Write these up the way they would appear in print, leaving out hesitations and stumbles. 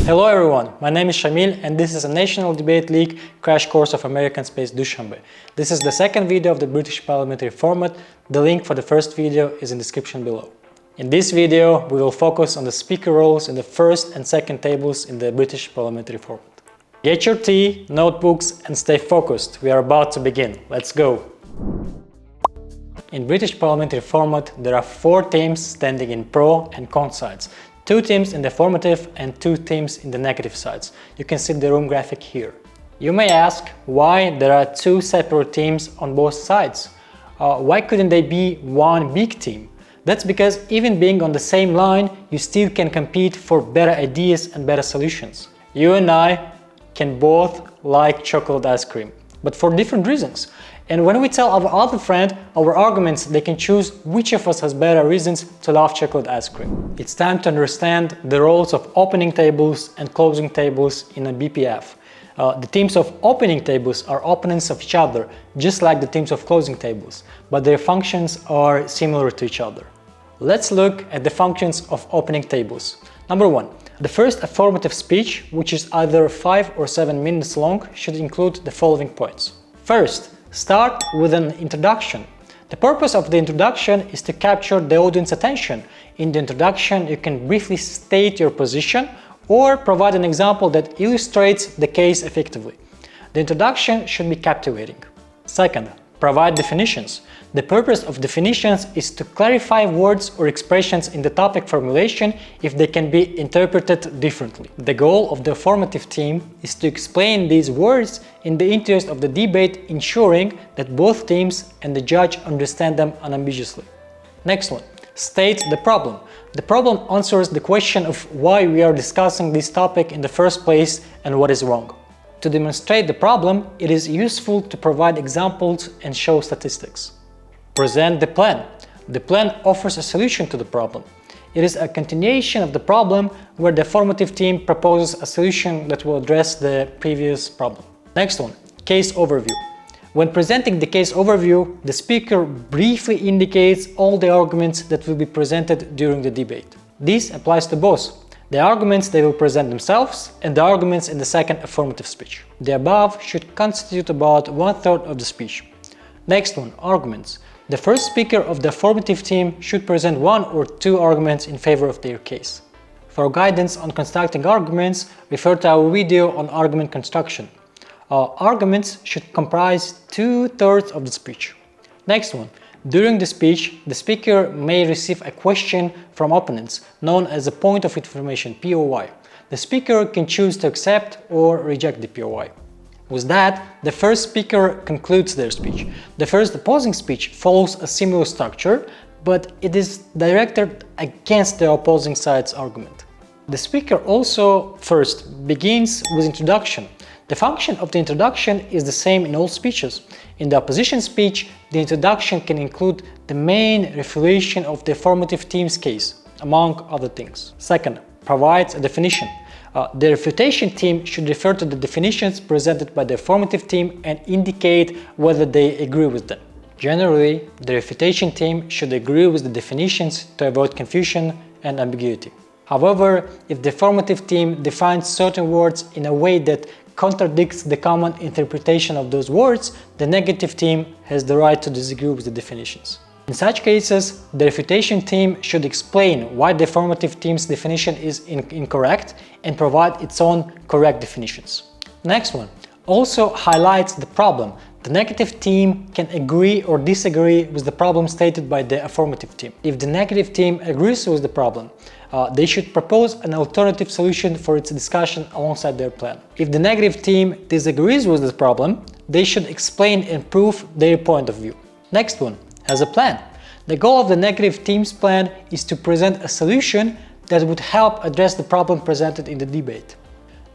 Hello everyone, my name is Shamil and this is a National Debate League crash course of American Space Dushanbe. This is the second video of the British Parliamentary Format. The link for the first video is in the description below. In this video, we will focus on the speaker roles in the first and second tables in the British Parliamentary Format. Get your tea, notebooks and stay focused. We are about to begin. Let's go! In British Parliamentary Format, there are 4 teams standing in pro and con sides. 2 teams in the affirmative and 2 teams in the negative sides. You can see the room graphic here. You may ask why there are 2 separate teams on both sides. Why couldn't they be one big team? That's because even being on the same line, you still can compete for better ideas and better solutions. You and I can both like chocolate ice cream, but for different reasons. And when we tell our other friend our arguments, they can choose which of us has better reasons to love chocolate ice cream. It's time to understand the roles of opening tables and closing tables in a BPF. The teams of opening tables are opponents of each other, just like the teams of closing tables, but their functions are similar to each other. Let's look at the functions of opening tables. Number 1. The first affirmative speech, which is either 5 or 7 minutes long, should include the following points. First, start with an introduction. The purpose of the introduction is to capture the audience's attention. In the introduction, you can briefly state your position or provide an example that illustrates the case effectively. The introduction should be captivating. Second, provide definitions. The purpose of definitions is to clarify words or expressions in the topic formulation if they can be interpreted differently. The goal of the affirmative team is to explain these words in the interest of the debate, ensuring that both teams and the judge understand them unambiguously. Next one, state the problem. The problem answers the question of why we are discussing this topic in the first place and what is wrong. To demonstrate the problem, it is useful to provide examples and show statistics. Present the plan. The plan offers a solution to the problem. It is a continuation of the problem where the affirmative team proposes a solution that will address the previous problem. Next one, case overview. When presenting the case overview, the speaker briefly indicates all the arguments that will be presented during the debate. This applies to both the arguments they will present themselves and the arguments in the second affirmative speech. The above should constitute about 1/3 of the speech. Next one, arguments. The first speaker of the affirmative team should present 1 or 2 arguments in favor of their case. For guidance on constructing arguments, refer to our video on argument construction. Arguments should comprise 2/3 of the speech. Next one. During the speech, the speaker may receive a question from opponents, known as a point of information, POI. The speaker can choose to accept or reject the POI. With that, the first speaker concludes their speech. The first opposing speech follows a similar structure, but it is directed against the opposing side's argument. The speaker also first begins with introduction. The function of the introduction is the same in all speeches. In the opposition speech, the introduction can include the main refutation of the affirmative team's case, among other things. Second, provides a definition. The refutation team should refer to the definitions presented by the affirmative team and indicate whether they agree with them. Generally, the refutation team should agree with the definitions to avoid confusion and ambiguity. However, if the affirmative team defines certain words in a way that contradicts the common interpretation of those words, the negative team has the right to disagree with the definitions. In such cases, the refutation team should explain why the affirmative team's definition is incorrect and provide its own correct definitions. Next one also highlights the problem. The negative team can agree or disagree with the problem stated by the affirmative team. If the negative team agrees with the problem, they should propose an alternative solution for its discussion alongside their plan. If the negative team disagrees with the problem, they should explain and prove their point of view. Next one has a plan. The goal of the negative team's plan is to present a solution that would help address the problem presented in the debate.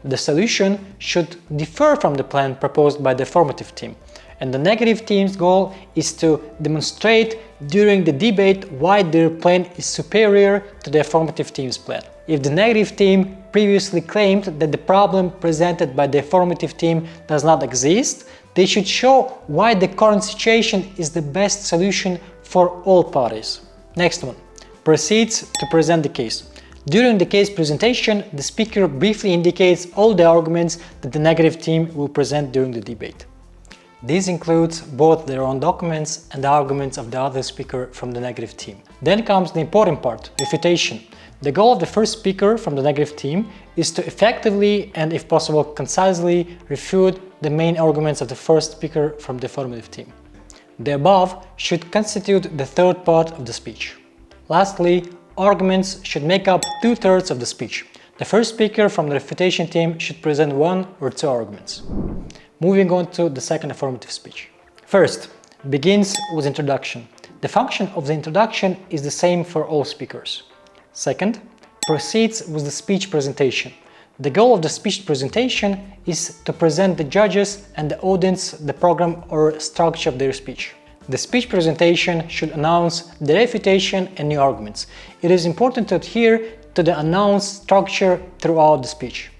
The solution should differ from the plan proposed by the affirmative team, and the negative team's goal is to demonstrate during the debate why their plan is superior to the affirmative team's plan. If the negative team previously claimed that the problem presented by the affirmative team does not exist, they should show why the current situation is the best solution for all parties. Next one, proceeds to present the case. During the case presentation, the speaker briefly indicates all the arguments that the negative team will present during the debate. This includes both their own documents and the arguments of the other speaker from the negative team. Then comes the important part, refutation. The goal of the first speaker from the negative team is to effectively and, if possible, concisely refute the main arguments of the first speaker from the affirmative team. The above should constitute the third part of the speech. Lastly, arguments should make up 2/3 of the speech. The first speaker from the refutation team should present 1 or 2 arguments. Moving on to the second affirmative speech. First, begins with introduction. The function of the introduction is the same for all speakers. Second, proceeds with the speech presentation. The goal of the speech presentation is to present the judges and the audience the program or structure of their speech. The speech presentation should announce the refutation and new arguments. It is important to adhere to the announced structure throughout the speech.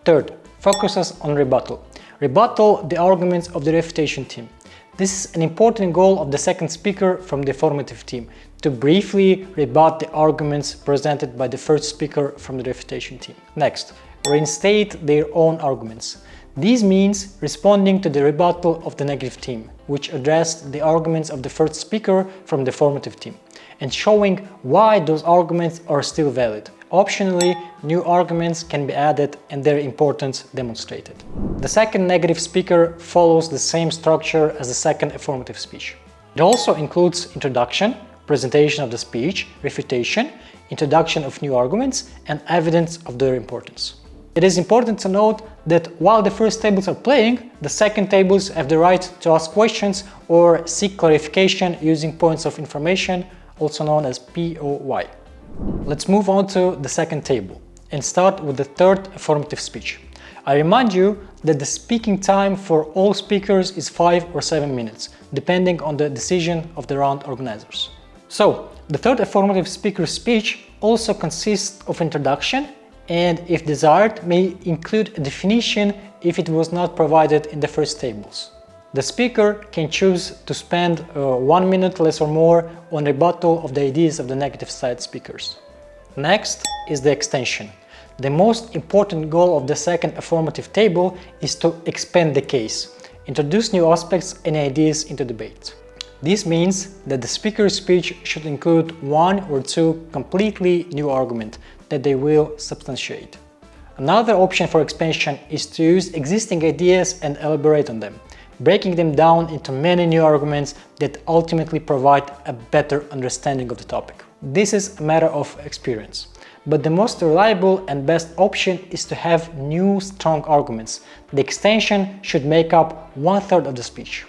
Third, focuses on rebuttal. Rebuttal the arguments of the refutation team. This is an important goal of the second speaker from the affirmative team, to briefly rebut the arguments presented by the first speaker from the refutation team. Next, reinstate their own arguments. This means responding to the rebuttal of the negative team, which addressed the arguments of the first speaker from the affirmative team, and showing why those arguments are still valid. Optionally, new arguments can be added and their importance demonstrated. The second negative speaker follows the same structure as the second affirmative speech. It also includes introduction, presentation of the speech, refutation, introduction of new arguments, and evidence of their importance. It is important to note that while the first tables are playing, the second tables have the right to ask questions or seek clarification using points of information, also known as POY. Let's move on to the second table and start with the third affirmative speech. I remind you that the speaking time for all speakers is 5 or 7 minutes, depending on the decision of the round organizers. So, the third affirmative speaker's speech also consists of introduction and, if desired, may include a definition if it was not provided in the first tables. The speaker can choose to spend 1 minute less or more on rebuttal of the ideas of the negative side speakers. Next is the extension. The most important goal of the second affirmative table is to expand the case, introduce new aspects and ideas into debate. This means that the speaker's speech should include 1 or 2 completely new arguments that they will substantiate. Another option for expansion is to use existing ideas and elaborate on them, breaking them down into many new arguments that ultimately provide a better understanding of the topic. This is a matter of experience, but the most reliable and best option is to have new strong arguments. The extension should make up 1/3 of the speech.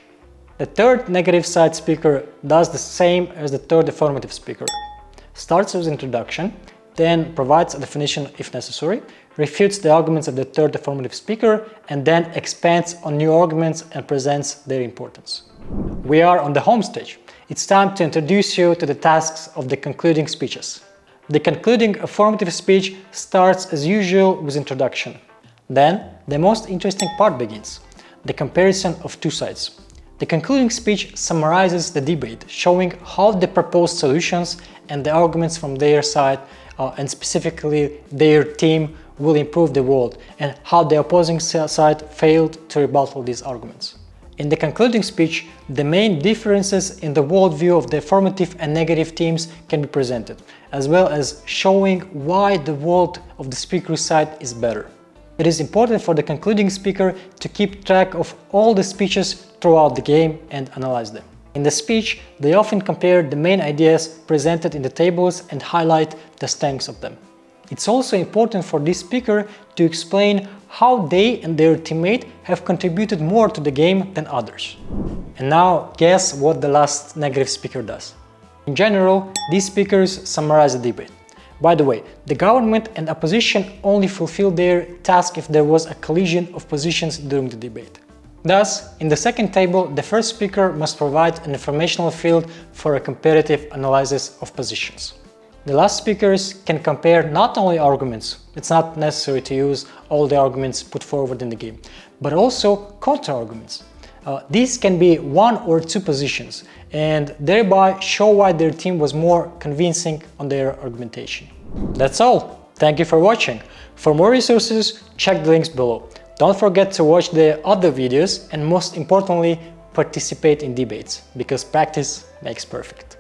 The third negative side speaker does the same as the third affirmative speaker. Starts with introduction, then provides a definition if necessary, refutes the arguments of the third affirmative speaker, and then expands on new arguments and presents their importance. We are on the home stage. It's time to introduce you to the tasks of the concluding speeches. The concluding affirmative speech starts as usual with introduction. Then the most interesting part begins, the comparison of two sides. The concluding speech summarizes the debate, showing how the proposed solutions and the arguments from their side, and specifically their team, will improve the world, and how the opposing side failed to rebuttal these arguments. In the concluding speech, the main differences in the worldview of the affirmative and negative teams can be presented, as well as showing why the world of the speaker's side is better. It is important for the concluding speaker to keep track of all the speeches throughout the game and analyze them. In the speech, they often compare the main ideas presented in the tables and highlight the strengths of them. It's also important for this speaker to explain how they and their teammate have contributed more to the game than others. And now, guess what the last negative speaker does. In general, these speakers summarize the debate. By the way, the government and opposition only fulfill their task if there was a collision of positions during the debate. Thus, in the second table, the first speaker must provide an informational field for a comparative analysis of positions. The last speakers can compare not only arguments, it's not necessary to use all the arguments put forward in the game, but also counter-arguments. These can be 1 or 2 positions and thereby show why their team was more convincing on their argumentation. That's all. Thank you for watching. For more resources, check the links below. Don't forget to watch the other videos and most importantly, participate in debates, because practice makes perfect.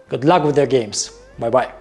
Good luck with your games. Bye bye.